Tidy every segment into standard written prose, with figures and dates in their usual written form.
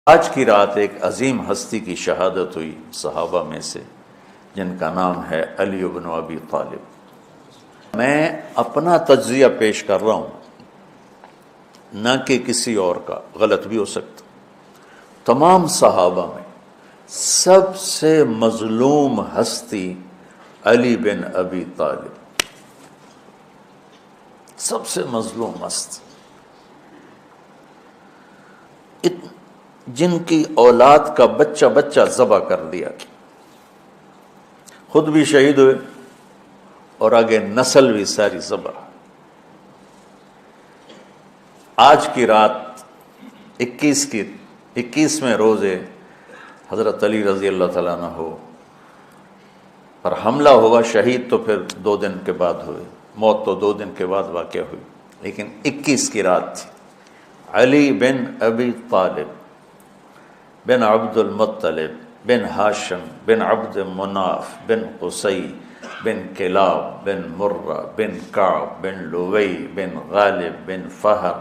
آج کی رات ایک عظیم ہستی کی شہادت ہوئی صحابہ میں سے، جن کا نام ہے علی بن ابی طالب۔ میں اپنا تجزیہ پیش کر رہا ہوں، نہ کہ کسی اور کا، غلط بھی ہو سکتا۔ تمام صحابہ میں سب سے مظلوم ہستی علی بن ابی طالب، سب سے مظلوم ہستی، جن کی اولاد کا بچہ بچہ ذبح کر دیا، خود بھی شہید ہوئے اور آگے نسل بھی ساری ذبح۔ آج کی رات 21ویں روزے حضرت علی رضی اللہ تعالیٰ عنہ پر حملہ ہوا، شہید تو پھر 2 دن کے بعد ہوئے، موت تو 2 دن کے بعد واقع ہوئی، لیکن 21 کی رات تھی۔ علی بن ابی طالب بن عبد المطلب بن ہاشم بن عبد مناف بن قصی بن کلاب بن مرہ بن کعب بن لوی بن غالب بن فہر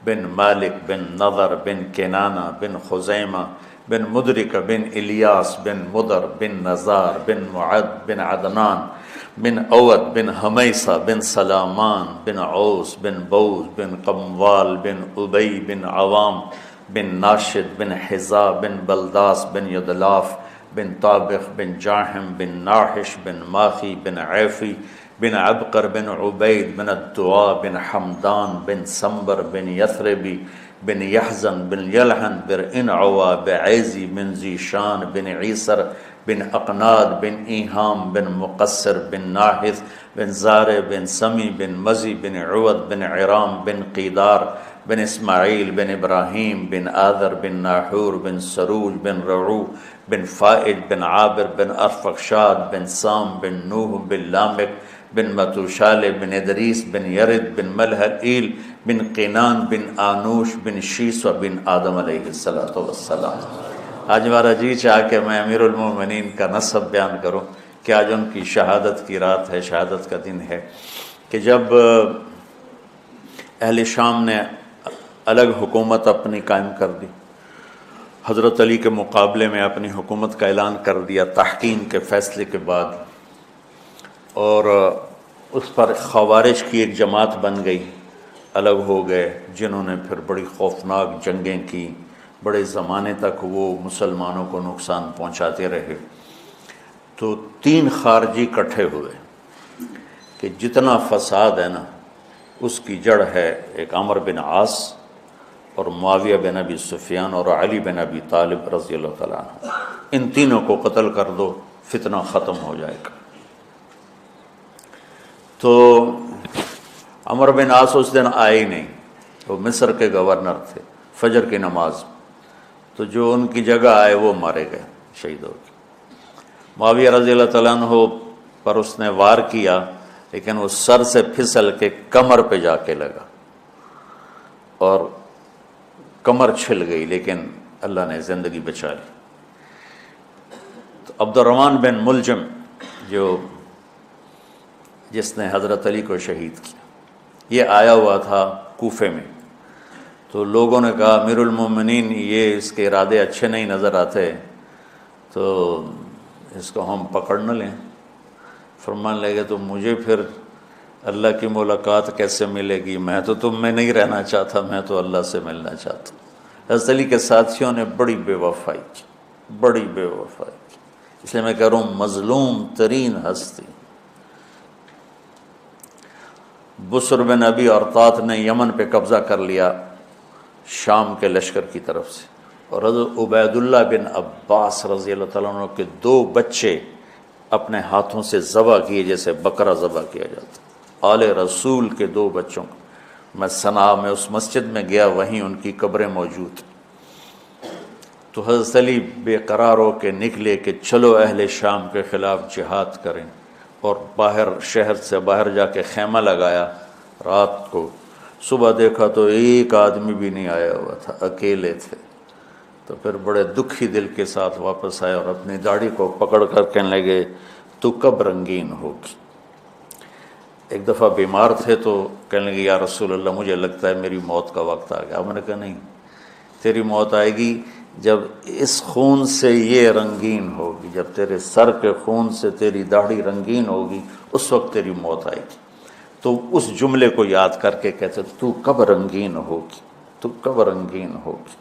بن مالک بن نضر بن کنانہ بن خزیمہ بن مدرک بن الیاس بن مدر بن نزار بن معد بن عدنان بن اود بن حمیسہ بن سلامان بن عوس بن بوز بن قموال بن ابی بن عوام بن ناشد بن حذا بن بلداس بن یدلاف بن طابخ بن جاحم بن ناحش بن ماخی بن عیفی بن عبقر بن عبید بن الدعاء بن حمدان بن سمبر بن یثربی بن یحزن بن یلحن بن انعوا بعیزی بن زیشان بن عیسر بن اقناد بن ایہام بن مقصر بن ناحث بن زارع بن سمی بن مزی بن عود بن عرام بن قیدار بن اسماعیل بن ابراہیم بن آذر بن ناحور بن سروج بن رعو بن فائج بن عابر بن ارفخشاد بن سام بن نوح بن لامک بن متوشال بن ادریس بن یرد بن ملحل بن قینان بن آنوش بن شیسو بن آدم علیہ السلام۔ آج ہمارا جی چاہ کہ میں امیر المومنین کا نسب بیان کروں کہ آج ان کی شہادت کی رات ہے، شہادت کا دن ہے، کہ جب اہل شام نے الگ حکومت اپنی قائم کر دی، حضرت علی کے مقابلے میں اپنی حکومت کا اعلان کر دیا تحکیم کے فیصلے کے بعد، اور اس پر خوارج کی ایک جماعت بن گئی، الگ ہو گئے، جنہوں نے پھر بڑی خوفناک جنگیں کی، بڑے زمانے تک وہ مسلمانوں کو نقصان پہنچاتے رہے۔ تو 3 خارجی اکٹھے ہوئے کہ جتنا فساد ہے نا، اس کی جڑ ہے ایک عمرو بن عاص اور معاویہ بن ابی سفیان اور علی بن ابی طالب رضی اللہ تعالیٰ عنہ۔ ان تینوں کو قتل کر دو، فتنہ ختم ہو جائے گا۔ تو عمرو بن عاص اس دن آئے ہی نہیں، وہ مصر کے گورنر تھے، فجر کی نماز، تو جو ان کی جگہ آئے وہ مارے گئے، شہید ہو گئے۔ معاویہ رضی اللہ تعالیٰ عنہ پر اس نے وار کیا، لیکن وہ سر سے پھسل کے کمر پہ جا کے لگا اور کمر چھل گئی، لیکن اللہ نے زندگی بچا لی۔ تو عبد الرحمن بن ملجم جس نے حضرت علی کو شہید کیا، یہ آیا ہوا تھا کوفے میں، تو لوگوں نے کہا امیر المومنین یہ اس کے ارادے اچھے نہیں نظر آتے، تو اس کو ہم پکڑ نہ لیں۔ فرمان لگے تو مجھے پھر اللہ کی ملاقات کیسے ملے گی؟ میں تو تم میں نہیں رہنا چاہتا، میں تو اللہ سے ملنا چاہتا ہوں۔ حضرت علی کے ساتھیوں نے بڑی بے وفائی کی، بڑی بے وفائی کی، اس لیے میں کہہ رہا ہوں مظلوم ترین ہستی۔ بسر بن ابی ارطاط نے یمن پہ قبضہ کر لیا شام کے لشکر کی طرف سے، اور حضرت عبید اللہ بن عباس رضی اللہ تعالیٰ عنہ کے 2 بچے اپنے ہاتھوں سے ذبح کیے، جیسے بکرا ذبح کیا جاتا۔ آل رسول کے 2 بچوں کو میں صنعاء میں اس مسجد میں گیا، وہیں ان کی قبریں موجود۔ تو حضرت علی بے قرار ہو کے نکلے کہ چلو اہل شام کے خلاف جہاد کریں، اور باہر شہر سے باہر جا کے خیمہ لگایا رات کو۔ صبح دیکھا تو ایک آدمی بھی نہیں آیا ہوا تھا، اکیلے تھے۔ تو پھر بڑے دکھی دل کے ساتھ واپس آئے اور اپنی داڑھی کو پکڑ کر کہنے لگے تو کب رنگین ہوگی؟ ایک دفعہ بیمار تھے تو کہنے لگے یا رسول اللہ مجھے لگتا ہے میری موت کا وقت آ گیا۔ میں نے کہا نہیں، تیری موت آئے گی جب اس خون سے یہ رنگین ہوگی، جب تیرے سر کے خون سے تیری داڑھی رنگین ہوگی، اس وقت تیری موت آئے گی۔ تو اس جملے کو یاد کر کے کہتے تو کب رنگین ہوگی، تو کب رنگین ہوگی۔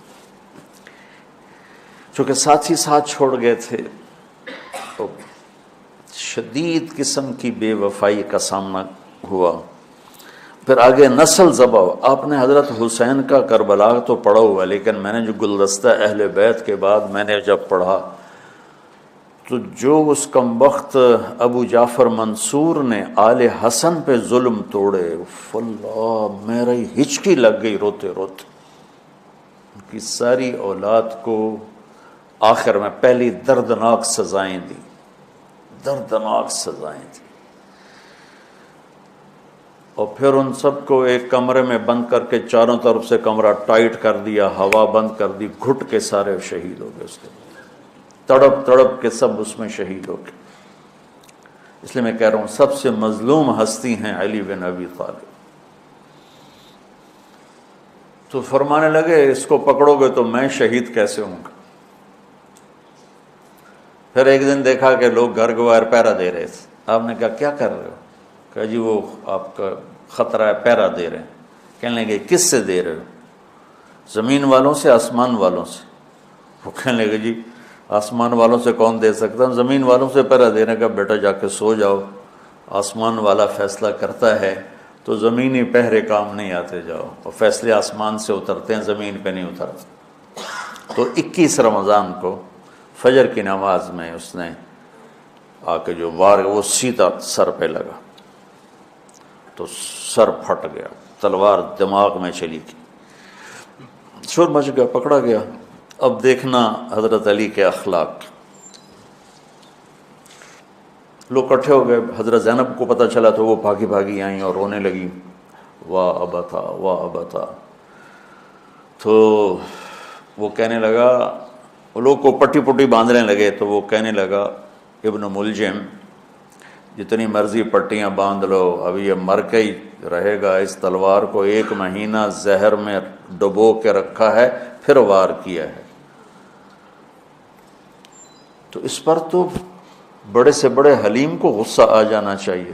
چونکہ ساتھی ساتھ چھوڑ گئے تھے تو شدید قسم کی بے وفائی کا سامنا ہوا۔ پھر آگے نسل ذبح۔ آپ نے حضرت حسین کا کربلا تو پڑھا ہوا، لیکن میں نے جو گلدستہ اہل بیت کے بعد میں نے جب پڑھا تو جو اس کمبخت ابو جعفر منصور نے آل حسن پہ ظلم توڑے، اللہ میری ہچکی لگ گئی روتے روتے۔ ان کی ساری اولاد کو آخر میں پہلی دردناک سزائیں دی، دردناک سزائیں دی، اور پھر ان سب کو ایک کمرے میں بند کر کے چاروں طرف سے کمرہ ٹائٹ کر دیا، ہوا بند کر دی، گھٹ کے سارے شہید ہو گئے، اس کے تڑپ تڑپ کے سب اس میں شہید ہو گئے۔ اس لیے میں کہہ رہا ہوں سب سے مظلوم ہستی ہیں علی بن ابی طالب۔ تو فرمانے لگے اس کو پکڑو گے تو میں شہید کیسے ہوں گا۔ پھر ایک دن دیکھا کہ لوگ گھر کے باہر پہرا دے رہے تھے۔ آپ نے کہا کیا کر رہے ہو؟ کہا جی وہ آپ کا خطرہ ہے، پہرا دے رہے ہیں۔ کہنے لگے کس سے دے رہے ہو؟ زمین والوں سے، آسمان والوں سے؟ وہ کہنے لگے جی آسمان والوں سے کون دے سکتا، زمین والوں سے پہرا دینے کا۔ بیٹا جا کے سو جاؤ، آسمان والا فیصلہ کرتا ہے، تو زمینی پہرے کام نہیں آتے، جاؤ، اور فیصلے آسمان سے اترتے ہیں، زمین پہ نہیں اترتے۔ تو 21 رمضان کو فجر کی نماز میں اس نے آ کے جو وار وہ سیدھا سر پہ لگا تو سر پھٹ گیا، تلوار دماغ میں چلی گئی، شور مچ گیا، پکڑا گیا۔ اب دیکھنا حضرت علی کے اخلاق، لوگ اکٹھے ہو گئے۔ حضرت زینب کو پتہ چلا تو وہ بھاگی بھاگی آئیں اور رونے لگی، واہ ابتا واہ ابتا۔ تو وہ کہنے لگا، وہ لوگ کو پٹی پٹی باندھنے لگے، تو وہ کہنے لگا ابن ملجم جتنی مرضی پٹیاں باندھ لو، اب یہ مر کے ہی رہے گا، اس تلوار کو 1 مہینہ زہر میں ڈبو کے رکھا ہے، پھر وار کیا ہے۔ تو اس پر تو بڑے سے بڑے حلیم کو غصہ آ جانا چاہیے،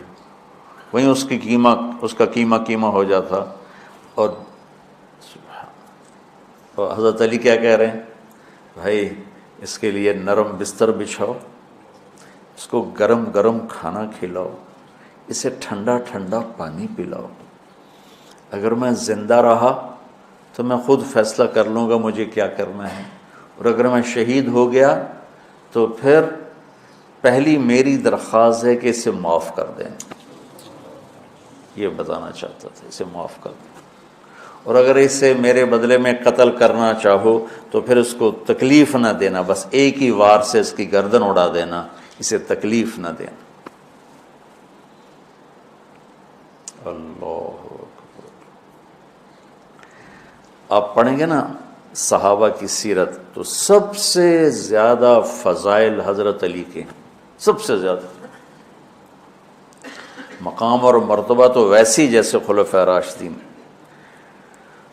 وہیں اس کا قیمہ ہو جاتا۔ اور حضرت علی کیا کہہ رہے ہیں؟ بھائی اس کے لیے نرم بستر بچھاؤ، اس کو گرم گرم کھانا کھلاؤ، اسے ٹھنڈا ٹھنڈا پانی پلاؤ۔ اگر میں زندہ رہا تو میں خود فیصلہ کر لوں گا مجھے کیا کرنا ہے، اور اگر میں شہید ہو گیا تو پھر پہلی میری درخواست ہے کہ اسے معاف کر دیں۔ یہ بتانا چاہتا تھا، اسے معاف کر دیں، اور اگر اسے میرے بدلے میں قتل کرنا چاہو تو پھر اس کو تکلیف نہ دینا، بس ایک ہی وار سے اس کی گردن اڑا دینا، اسے تکلیف نہ دینا۔ اللہ اکبر۔ آپ پڑھیں گے نا صحابہ کی سیرت تو سب سے زیادہ فضائل حضرت علی کے، سب سے زیادہ مقام اور مرتبہ تو ویسی جیسے خلفائے راشدین۔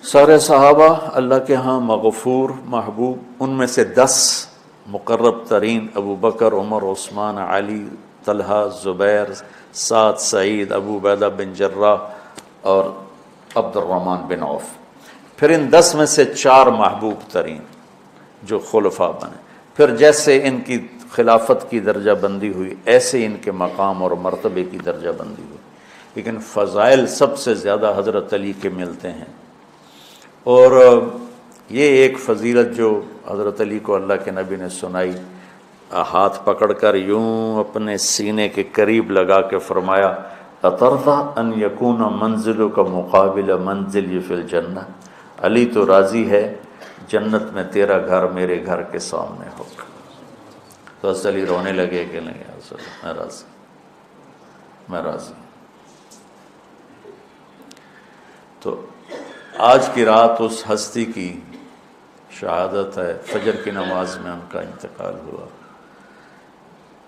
سارے صحابہ اللہ کے ہاں مغفور محبوب، ان میں سے 10 مقرب ترین ابو بکر، عمر، عثمان، علی، طلحہ، زبیر، سعد، سعید، ابو عبیدہ بن جراح اور عبد الرحمن بن عوف۔ پھر ان 10 میں سے 4 محبوب ترین جو خلفاء بنے، پھر جیسے ان کی خلافت کی درجہ بندی ہوئی ایسے ان کے مقام اور مرتبے کی درجہ بندی ہوئی، لیکن فضائل سب سے زیادہ حضرت علی کے ملتے ہیں۔ اور یہ ایک فضیلت جو حضرت علی کو اللہ کے نبی نے سنائی، ہاتھ پکڑ کر یوں اپنے سینے کے قریب لگا کے فرمایا، اترضی ان یکون منزلک مقابل منزلی فی الجنہ، علی تو راضی ہے جنت میں تیرا گھر میرے گھر کے سامنے ہوگا۔ تو حضرت علی رونے لگے کہ نہیں میں راضی، میں راضی۔ تو آج کی رات اس ہستی کی شہادت ہے، فجر کی نماز میں ان کا انتقال ہوا،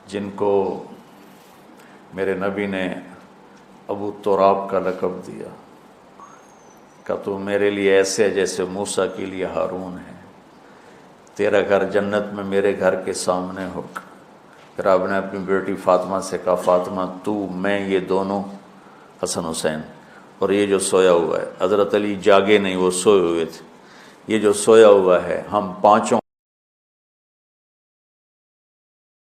جن کو میرے نبی نے ابو تراب کا لقب دیا کہ تو میرے لیے ایسے جیسے موسیٰ کے لیے ہارون ہے، تیرا گھر جنت میں میرے گھر کے سامنے ہو۔ پھر آپ نے اپنی بیٹی فاطمہ سے کہا فاطمہ تو میں یہ دونوں حسن حسین اور یہ جو سویا ہوا ہے، حضرت علی جاگے نہیں، وہ سوئے ہوئے تھے، یہ جو سویا ہوا ہے ہم پانچوں